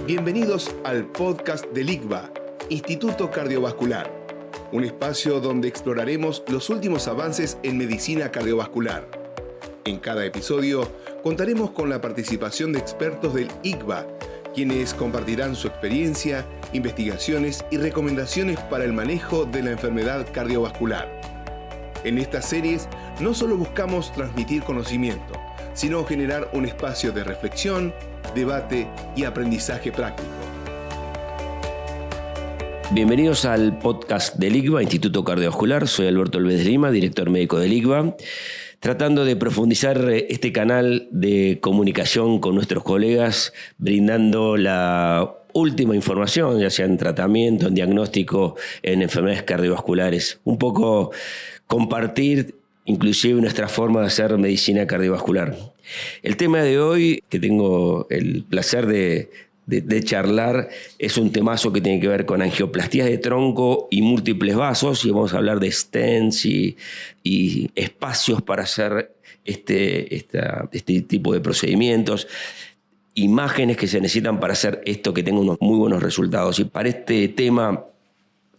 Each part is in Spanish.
Bienvenidos al podcast del ICVA, Instituto Cardiovascular, un espacio donde exploraremos los últimos avances en medicina cardiovascular. En cada episodio contaremos con la participación de expertos del ICVA, quienes compartirán su experiencia, investigaciones y recomendaciones para el manejo de la enfermedad cardiovascular. En estas series no solo buscamos transmitir conocimiento, sino generar un espacio de reflexión, debate y aprendizaje práctico. Bienvenidos al podcast del ICVA, Instituto Cardiovascular. Soy Alberto Alves Lima, director médico del ICVA, tratando de profundizar este canal de comunicación con nuestros colegas, brindando la última información, ya sea en tratamiento, en diagnóstico, en enfermedades cardiovasculares. Un poco compartir inclusive nuestra forma de hacer medicina cardiovascular. El tema de hoy, que tengo el placer de charlar, es un temazo que tiene que ver con angioplastías de tronco y múltiples vasos, y vamos a hablar de stents y espacios para hacer este tipo de procedimientos, imágenes que se necesitan para hacer esto que tenga unos muy buenos resultados. Y para este tema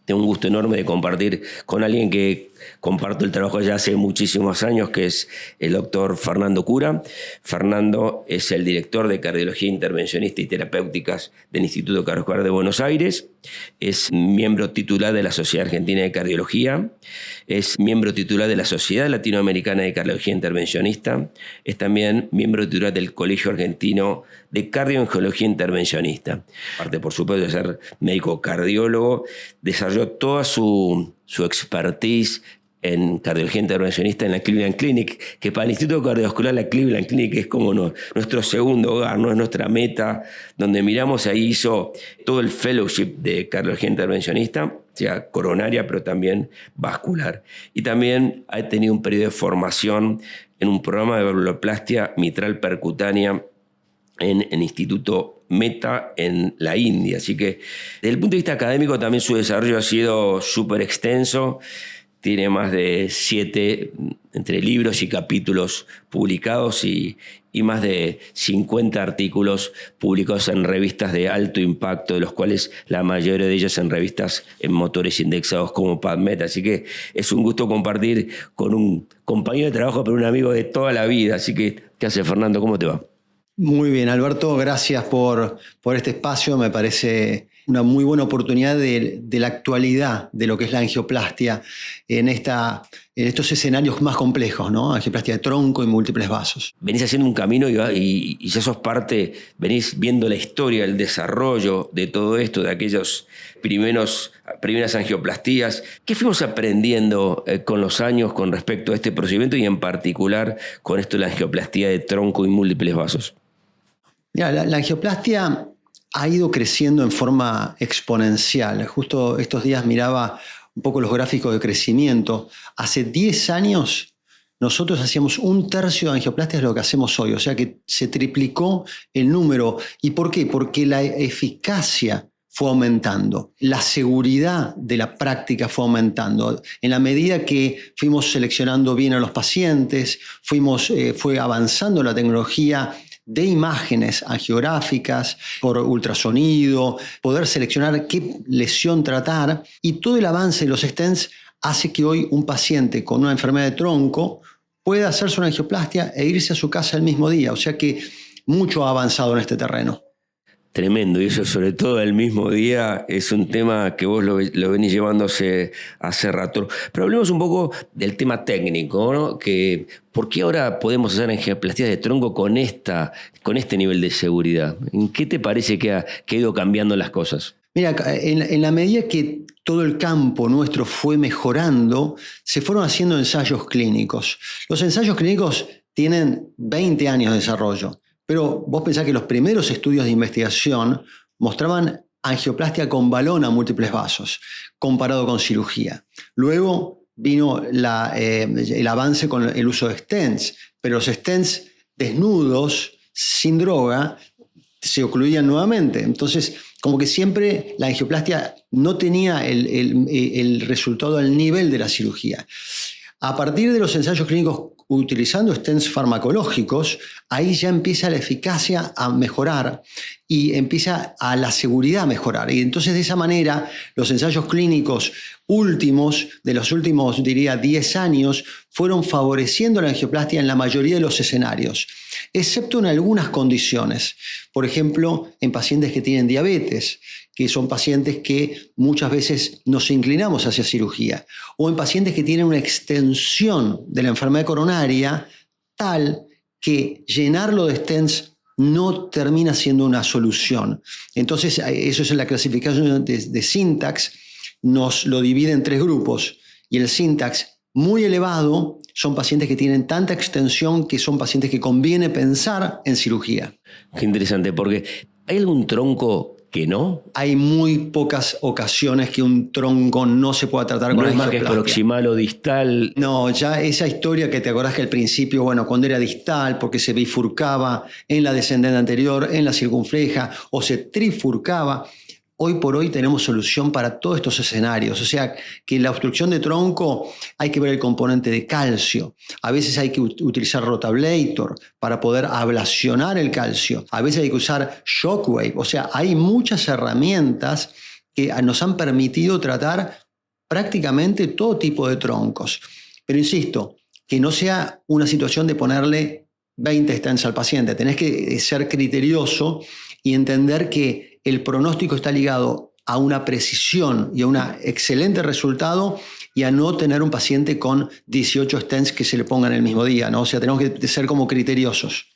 tengo un gusto enorme de compartir con alguien que comparto el trabajo ya hace muchísimos años, que es el doctor Fernando Cura. Fernando es el director de Cardiología Intervencionista y Terapéuticas del Instituto Cardiovascular de Buenos Aires. Es miembro titular de la Sociedad Argentina de Cardiología. Es miembro titular de la Sociedad Latinoamericana de Cardiología Intervencionista. Es también miembro titular del Colegio Argentino de Cardiooncología Intervencionista. Aparte, por supuesto, de ser médico cardiólogo, desarrolló toda su expertise en cardiología intervencionista en la Cleveland Clinic, que para el Instituto Cardiovascular la Cleveland Clinic es como nuestro segundo hogar, no es nuestra meta, donde miramos. Ahí hizo todo el fellowship de cardiología intervencionista, sea coronaria, pero también vascular. Y también ha tenido un periodo de formación en un programa de valvuloplastia mitral percutánea en el Instituto Meta en la India. Así que desde el punto de vista académico también su desarrollo ha sido súper extenso. Tiene más de 7 entre libros y capítulos publicados y más de 50 artículos publicados en revistas de alto impacto, de los cuales la mayoría de ellas en revistas en motores indexados como PubMed. Así que es un gusto compartir con un compañero de trabajo, pero un amigo de toda la vida. Así que, ¿qué hace, Fernando? ¿Cómo te va? Muy bien, Alberto, gracias por este espacio. Me parece una muy buena oportunidad de la actualidad de lo que es la angioplastia en estos escenarios más complejos, ¿no? Angioplastia de tronco y múltiples vasos. Venís haciendo un camino y ya sos parte, venís viendo la historia, el desarrollo de todo esto, de aquellos primeras angioplastías. ¿Qué fuimos aprendiendo con los años con respecto a este procedimiento y en particular con esto de la angioplastía de tronco y múltiples vasos? Mira, la angioplastia ha ido creciendo en forma exponencial. Justo estos días miraba un poco los gráficos de crecimiento. Hace 10 años nosotros hacíamos 1/3 de angioplastias de lo que hacemos hoy, o sea que se triplicó el número. ¿Y por qué? Porque la eficacia fue aumentando, la seguridad de la práctica fue aumentando. En la medida que fuimos seleccionando bien a los pacientes, fue avanzando la tecnología de imágenes angiográficas por ultrasonido, poder seleccionar qué lesión tratar, y todo el avance de los stents hace que hoy un paciente con una enfermedad de tronco pueda hacerse una angioplastia e irse a su casa el mismo día. O sea que mucho ha avanzado en este terreno. Tremendo, y eso sobre todo el mismo día es un tema que vos lo venís llevándose hace rato. Pero hablemos un poco del tema técnico, ¿no? ¿Por qué ahora podemos hacer angioplastías de tronco con este nivel de seguridad? ¿En qué te parece que ha ido cambiando las cosas? Mira, en la medida que todo el campo nuestro fue mejorando, se fueron haciendo ensayos clínicos. Los ensayos clínicos tienen 20 años de desarrollo. Pero vos pensás que los primeros estudios de investigación mostraban angioplastia con balón a múltiples vasos, comparado con cirugía. Luego vino el avance con el uso de stents, pero los stents desnudos, sin droga, se ocluían nuevamente. Entonces, como que siempre la angioplastia no tenía el resultado al nivel de la cirugía. A partir de los ensayos clínicos utilizando stents farmacológicos, ahí ya empieza la eficacia a mejorar y empieza a la seguridad a mejorar. Y entonces de esa manera los ensayos clínicos últimos, de los últimos, diría, 10 años, fueron favoreciendo la angioplastia en la mayoría de los escenarios, excepto en algunas condiciones. Por ejemplo, en pacientes que tienen diabetes, que son pacientes que muchas veces nos inclinamos hacia cirugía, o en pacientes que tienen una extensión de la enfermedad coronaria tal que llenarlo de stents no termina siendo una solución. Entonces, eso es en la clasificación de Syntax, nos lo divide en 3 grupos, y el Syntax muy elevado son pacientes que tienen tanta extensión que son pacientes que conviene pensar en cirugía. Qué interesante, porque ¿hay algún tronco que no? Hay muy pocas ocasiones que un tronco no se pueda tratar con no es más que angioplastia. proximal o distal. No, ya esa historia que te acordás que al principio, bueno, cuando era distal, porque se bifurcaba en la descendente anterior, en la circunfleja, o se trifurcaba, hoy por hoy tenemos solución para todos estos escenarios. O sea, que la obstrucción de tronco hay que ver el componente de calcio. A veces hay que utilizar rotablator para poder ablacionar el calcio. A veces hay que usar shockwave. O sea, hay muchas herramientas que nos han permitido tratar prácticamente todo tipo de troncos. Pero insisto, que no sea una situación de ponerle 20 stents al paciente. Tenés que ser criterioso y entender que el pronóstico está ligado a una precisión y a un excelente resultado y a no tener un paciente con 18 stents que se le pongan el mismo día, ¿no? O sea, tenemos que ser como criteriosos.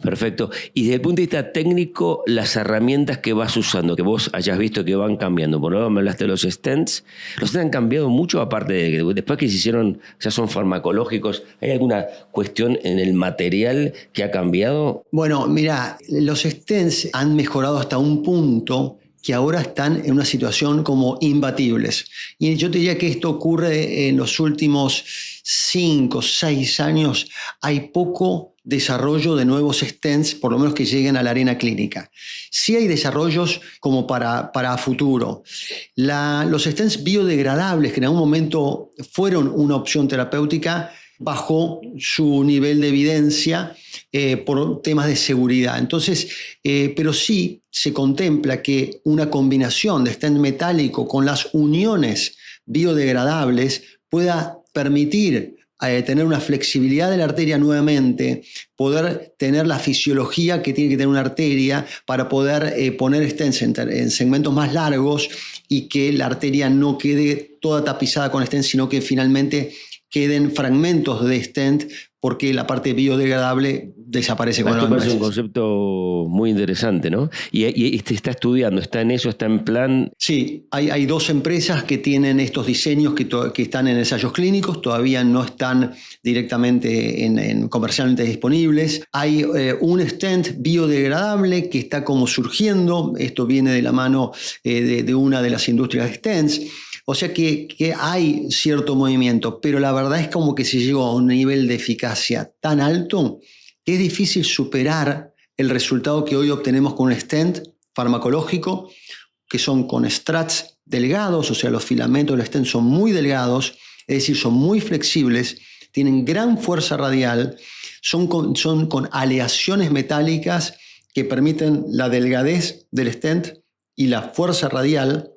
Perfecto. Y desde el punto de vista técnico, las herramientas que vas usando, que vos hayas visto que van cambiando. Por ejemplo, me hablaste de los stents. ¿Los stents han cambiado mucho? Aparte de que después que se hicieron, ya son farmacológicos, ¿hay alguna cuestión en el material que ha cambiado? Bueno, mira, los stents han mejorado hasta un punto que ahora están en una situación como imbatibles. Y yo te diría que esto ocurre en los últimos 5, 6 años. Hay poco desarrollo de nuevos stents, por lo menos que lleguen a la arena clínica. Sí hay desarrollos como para futuro. Los stents biodegradables, que en algún momento fueron una opción terapéutica, bajó su nivel de evidencia por temas de seguridad. Entonces, pero sí se contempla que una combinación de stent metálico con las uniones biodegradables pueda permitir tener una flexibilidad de la arteria nuevamente, poder tener la fisiología que tiene que tener una arteria para poder poner stents en segmentos más largos y que la arteria no quede toda tapizada con stent, sino que finalmente queden fragmentos de stent porque la parte biodegradable desaparece con los meses. Es un concepto muy interesante, ¿no? Y está estudiando, está en eso, está en plan. Sí, hay 2 empresas que tienen estos diseños que están en ensayos clínicos, todavía no están directamente comercialmente disponibles. Hay un stent biodegradable que está como surgiendo, esto viene de la mano de una de las industrias de stents. O sea que hay cierto movimiento, pero la verdad es como que se llegó a un nivel de eficacia tan alto que es difícil superar el resultado que hoy obtenemos con un stent farmacológico, que son con strats delgados, o sea, los filamentos del stent son muy delgados, es decir, son muy flexibles, tienen gran fuerza radial, son con aleaciones metálicas que permiten la delgadez del stent y la fuerza radial,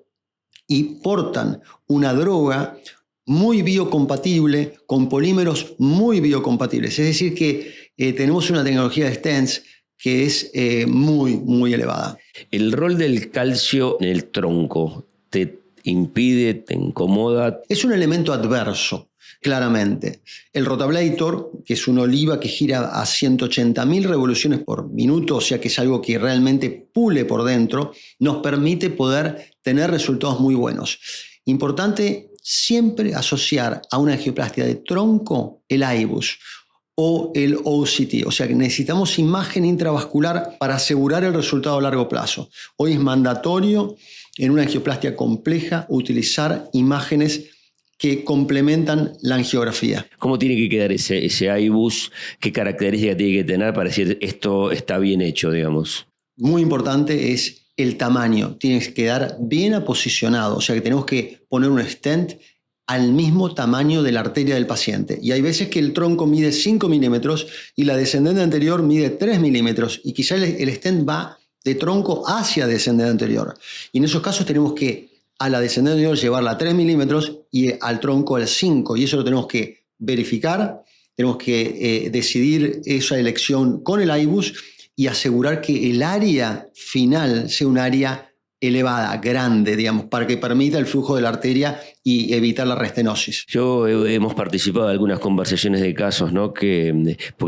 y portan una droga muy biocompatible con polímeros muy biocompatibles. Es decir, que tenemos una tecnología de stents que es muy, muy elevada. ¿El rol del calcio en el tronco te impide, te incomoda? Es un elemento adverso, claramente. El rotablator, que es una oliva que gira a 180.000 revoluciones por minuto, o sea que es algo que realmente pule por dentro, nos permite poder tener resultados muy buenos. Importante siempre asociar a una angioplastia de tronco el IVUS o el OCT, o sea que necesitamos imagen intravascular para asegurar el resultado a largo plazo. Hoy es mandatorio en una angioplastia compleja utilizar imágenes que complementan la angiografía. ¿Cómo tiene que quedar ese IVUS? ¿Qué características tiene que tener para decir esto está bien hecho, digamos? Muy importante es el tamaño. Tiene que quedar bien aposicionado, o sea que tenemos que poner un stent al mismo tamaño de la arteria del paciente. Y hay veces que el tronco mide 5 milímetros y la descendente anterior mide 3 milímetros y quizá el stent va de tronco hacia descendente anterior. Y en esos casos tenemos que a la descendente anterior llevarla a 3 milímetros y al tronco al 5. Y eso lo tenemos que verificar, tenemos que decidir esa elección con el IBUS y asegurar que el área final sea un área elevada, grande, digamos, para que permita el flujo de la arteria y evitar la restenosis. Hemos participado de algunas conversaciones de casos, ¿no? Porque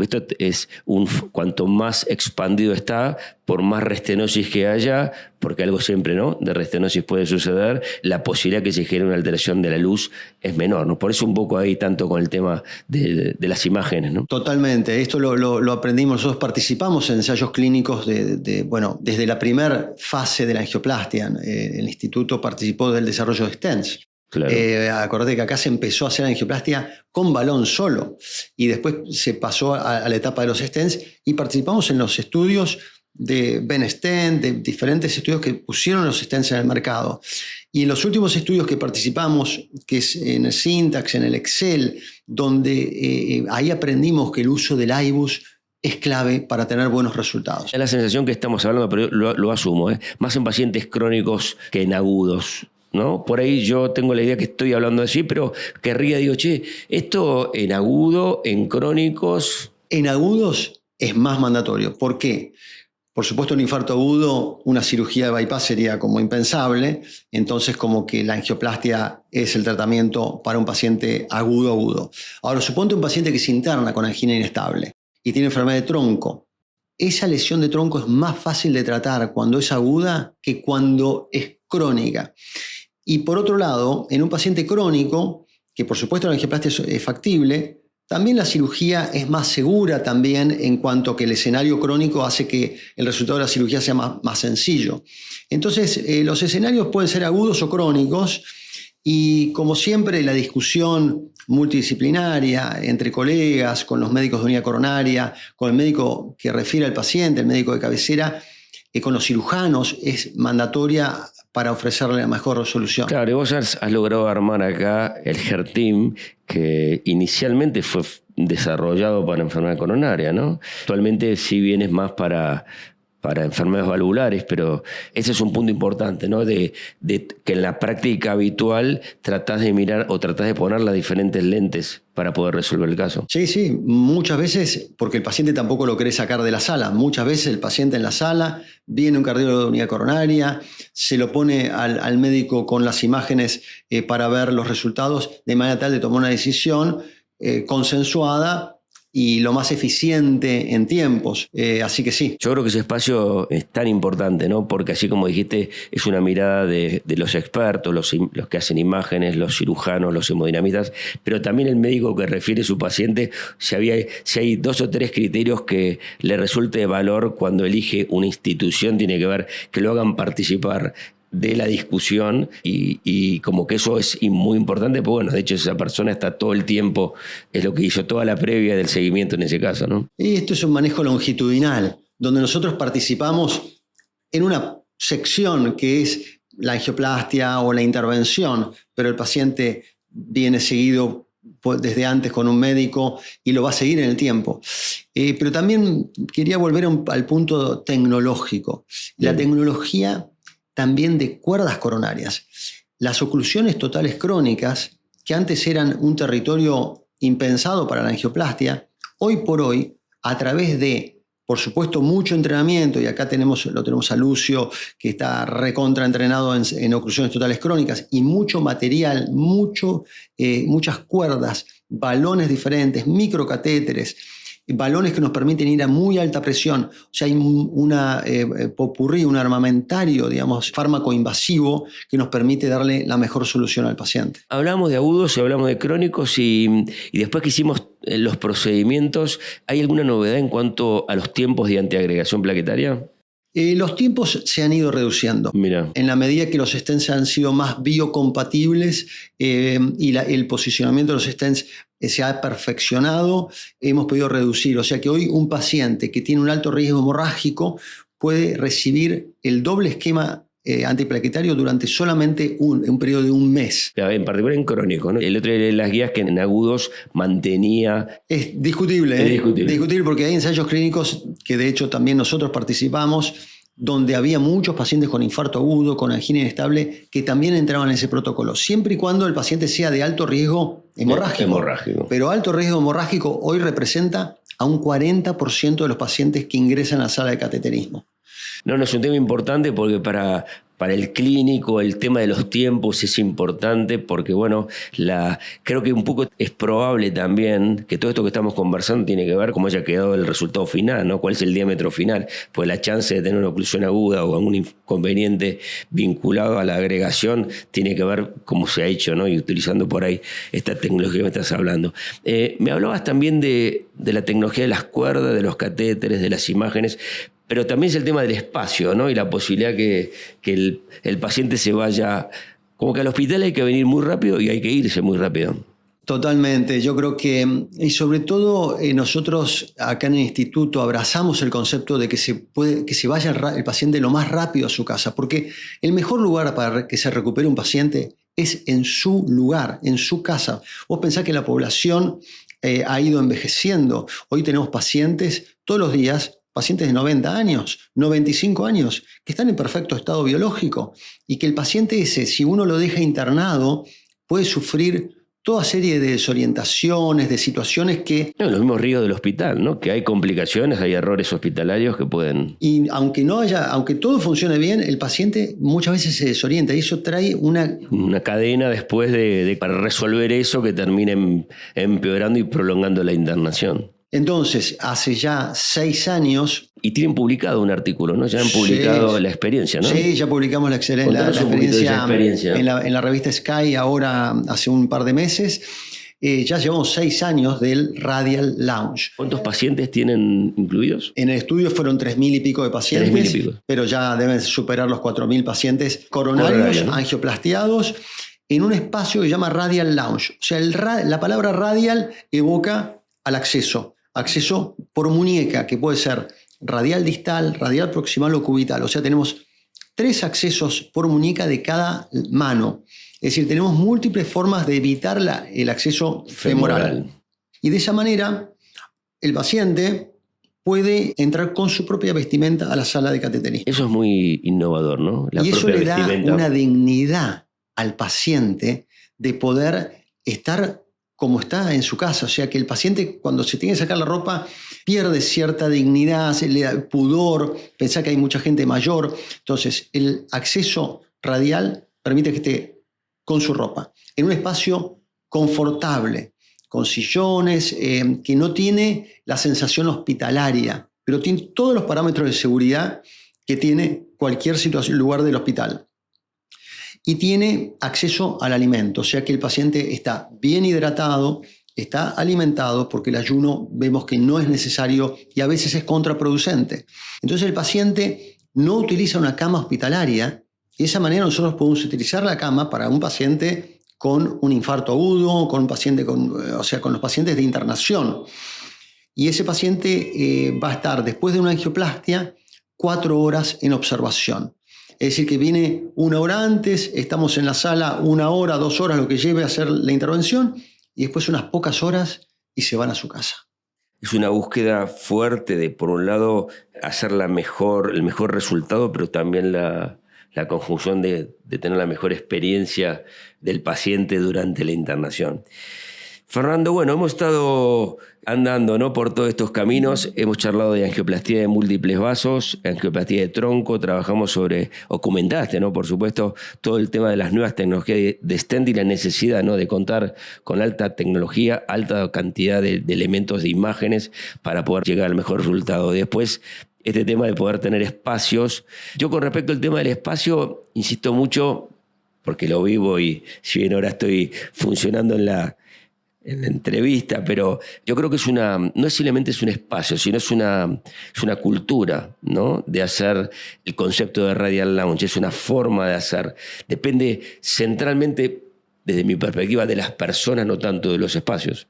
esto es cuanto más expandido está, por más restenosis que haya, porque algo siempre, ¿no?, de restenosis puede suceder, la posibilidad que se genere una alteración de la luz es menor, ¿no? Por eso un poco ahí tanto con el tema de las imágenes, ¿no? Totalmente. Esto lo aprendimos. Nosotros participamos en ensayos clínicos desde la primera fase de la angioplastia. El instituto participó del desarrollo de stents. Claro. Acordate que acá se empezó a hacer angioplastia con balón solo y después se pasó a la etapa de los stents y participamos en los estudios de BenStent, de diferentes estudios que pusieron los stents en el mercado. Y en los últimos estudios que participamos, que es en el Syntax, en el Excel, donde ahí aprendimos que el uso del IBUS es clave para tener buenos resultados. Es la sensación que estamos hablando, pero lo asumo, más en pacientes crónicos que en agudos, ¿no? Por ahí yo tengo la idea que estoy hablando así, pero querría, digo, esto en agudo, en crónicos... En agudos es más mandatorio. ¿Por qué? Por supuesto, un infarto agudo, una cirugía de bypass sería como impensable, entonces como que la angioplastia es el tratamiento para un paciente agudo. Ahora, suponte un paciente que se interna con angina inestable y tiene enfermedad de tronco. Esa lesión de tronco es más fácil de tratar cuando es aguda que cuando es crónica. Y por otro lado, en un paciente crónico, que por supuesto la angioplastia es factible, también la cirugía es más segura también en cuanto que el escenario crónico hace que el resultado de la cirugía sea más sencillo. Entonces, los escenarios pueden ser agudos o crónicos y como siempre la discusión multidisciplinaria entre colegas, con los médicos de unidad coronaria, con el médico que refiere al paciente, el médico de cabecera, con los cirujanos es mandatoria para ofrecerle la mejor solución. Claro, y vos has logrado armar acá el HERT-Team, que inicialmente fue desarrollado para enfermedad coronaria, ¿no? Actualmente sí bien es más para enfermedades valvulares, pero ese es un punto importante, ¿no? De que en la práctica habitual tratás de mirar o tratás de poner las diferentes lentes para poder resolver el caso. Sí, muchas veces, porque el paciente tampoco lo quiere sacar de la sala, muchas veces el paciente en la sala, viene un cardiólogo de unidad coronaria, se lo pone al médico con las imágenes para ver los resultados, de manera tal de tomar una decisión consensuada y lo más eficiente en tiempos. Así que sí. Yo creo que ese espacio es tan importante, ¿no? Porque así como dijiste, es una mirada de los expertos, los que hacen imágenes, los cirujanos, los hemodinamistas, pero también el médico que refiere a su paciente, si hay 2 o 3 criterios que le resulte de valor cuando elige una institución, tiene que ver que lo hagan participar de la discusión y como que eso es muy importante, pues bueno, de hecho esa persona está todo el tiempo, es lo que hizo toda la previa del seguimiento en ese caso, ¿no? Y esto es un manejo longitudinal, donde nosotros participamos en una sección que es la angioplastia o la intervención, pero el paciente viene seguido desde antes con un médico y lo va a seguir en el tiempo. Pero también quería volver al punto tecnológico. Bien. La tecnología también de cuerdas coronarias. Las oclusiones totales crónicas, que antes eran un territorio impensado para la angioplastia, hoy por hoy, a través de, por supuesto, mucho entrenamiento, y acá lo tenemos a Lucio, que está recontraentrenado en oclusiones totales crónicas, y mucho material, muchas cuerdas, balones diferentes, microcatéteres, balones que nos permiten ir a muy alta presión. O sea, hay una popurrí, un armamentario, digamos, fármaco invasivo que nos permite darle la mejor solución al paciente. Hablamos de agudos y hablamos de crónicos y después que hicimos los procedimientos, ¿hay alguna novedad en cuanto a los tiempos de antiagregación plaquetaria? Los tiempos se han ido reduciendo. Mira. En la medida que los stents han sido más biocompatibles y el posicionamiento de los stents se ha perfeccionado, hemos podido reducir. O sea que hoy un paciente que tiene un alto riesgo hemorrágico puede recibir el doble esquema antiplaquetario durante solamente un periodo de un mes. En particular en crónico, ¿no? El otro de las guías que en agudos mantenía... Es discutible, Es discutible. Discutible porque hay ensayos clínicos que de hecho también nosotros participamos donde había muchos pacientes con infarto agudo, con angina inestable, que también entraban en ese protocolo, siempre y cuando el paciente sea de alto riesgo hemorrágico. Pero alto riesgo hemorrágico hoy representa a un 40% de los pacientes que ingresan a la sala de cateterismo. No, es un tema importante porque para el clínico el tema de los tiempos es importante porque, bueno, creo que un poco es probable también que todo esto que estamos conversando tiene que ver cómo haya quedado el resultado final, ¿no? ¿Cuál es el diámetro final? Pues la chance de tener una oclusión aguda o algún inconveniente vinculado a la agregación tiene que ver cómo se ha hecho, ¿no? Y utilizando por ahí esta tecnología que me estás hablando. Me hablabas también de la tecnología de las cuerdas, de los catéteres, de las imágenes, pero también es el tema del espacio, ¿no? Y la posibilidad que el paciente se vaya. Como que al hospital hay que venir muy rápido y hay que irse muy rápido. Totalmente. Yo creo que, y sobre todo nosotros acá en el instituto abrazamos el concepto de que se vaya el paciente lo más rápido a su casa, porque el mejor lugar para que se recupere un paciente es en su lugar, en su casa. Vos pensás que la población ha ido envejeciendo. Hoy tenemos pacientes todos los días, pacientes de 90 años, 95 años, que están en perfecto estado biológico y que el paciente ese, si uno lo deja internado, puede sufrir toda serie de desorientaciones, de situaciones que... No, los mismos riesgos del hospital, ¿no? Que hay complicaciones, hay errores hospitalarios que pueden... Y aunque todo funcione bien, el paciente muchas veces se desorienta y eso trae una cadena después para resolver eso que termine empeorando y prolongando la internación. Entonces, hace ya 6 años... Y tienen publicado un artículo, ¿no? Ya han publicado la experiencia, ¿no? Sí, ya publicamos la experiencia en la revista Sky ahora hace un par de meses. Ya llevamos 6 años del Radial Lounge. ¿Cuántos pacientes tienen incluidos? En el estudio fueron 3.000 y pico de pacientes, 3.000 y pico. Pero ya deben superar los 4.000 pacientes coronarios, ¿no? Angioplastiados, en un espacio que se llama Radial Lounge. O sea, la palabra radial evoca al acceso por muñeca, que puede ser radial distal, radial proximal o cubital. O sea, tenemos 3 accesos por muñeca de cada mano. Es decir, tenemos múltiples formas de evitar el acceso femoral. Y de esa manera, el paciente puede entrar con su propia vestimenta a la sala de cateterismo. Eso es muy innovador, ¿no? Y eso le da una dignidad al paciente de poder estar como está en su casa. O sea, que el paciente, cuando se tiene que sacar la ropa, pierde cierta dignidad, se le da pudor, pensar que hay mucha gente mayor. Entonces, el acceso radial permite que esté con su ropa, en un espacio confortable, con sillones, que no tiene la sensación hospitalaria, pero tiene todos los parámetros de seguridad que tiene cualquier lugar del hospital. Y tiene acceso al alimento, o sea que el paciente está bien hidratado, está alimentado, porque el ayuno vemos que no es necesario y a veces es contraproducente. Entonces el paciente no utiliza una cama hospitalaria y de esa manera nosotros podemos utilizar la cama para un paciente con un infarto agudo, con un paciente con los pacientes de internación. Y ese paciente va a estar después de una angioplastia 4 horas en observación. Es decir, que viene 1 hora antes, estamos en la sala 1 hora, 2 horas, lo que lleve a hacer la intervención, y después unas pocas horas y se van a su casa. Es una búsqueda fuerte de, por un lado, hacer el mejor resultado, pero también la conjunción de tener la mejor experiencia del paciente durante la internación. Fernando, bueno, hemos estado andando, ¿no?, por todos estos caminos. Hemos charlado de angioplastía de múltiples vasos, angioplastía de tronco, trabajamos comentaste, ¿no?, por supuesto, todo el tema de las nuevas tecnologías de stent y la necesidad, ¿no?, de contar con alta tecnología, alta cantidad de elementos de imágenes para poder llegar al mejor resultado. Después, este tema de poder tener espacios. Yo con respecto al tema del espacio, insisto mucho, porque lo vivo y si bien ahora estoy funcionando en la entrevista, pero yo creo que no es simplemente es un espacio, sino es una cultura, ¿no?, de hacer el concepto de Radial Lounge, es una forma de hacer. Depende centralmente, desde mi perspectiva, de las personas, no tanto de los espacios.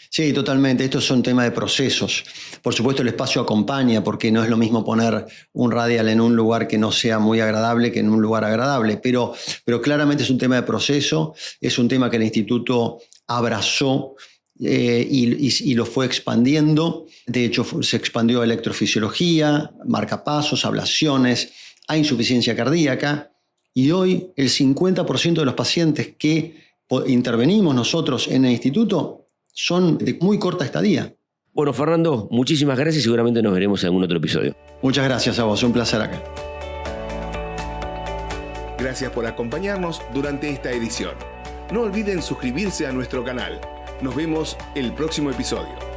Sí, totalmente. Esto es un tema de procesos. Por supuesto, el espacio acompaña, porque no es lo mismo poner un radial en un lugar que no sea muy agradable que en un lugar agradable, pero claramente es un tema de proceso, es un tema que el instituto abrazó y lo fue expandiendo. De hecho, se expandió a electrofisiología, marcapasos, ablaciones, a insuficiencia cardíaca. Y hoy el 50% de los pacientes que intervenimos nosotros en el instituto son de muy corta estadía. Bueno, Fernando, muchísimas gracias y seguramente nos veremos en algún otro episodio. Muchas gracias a vos, un placer acá. Gracias por acompañarnos durante esta edición. No olviden suscribirse a nuestro canal. Nos vemos el próximo episodio.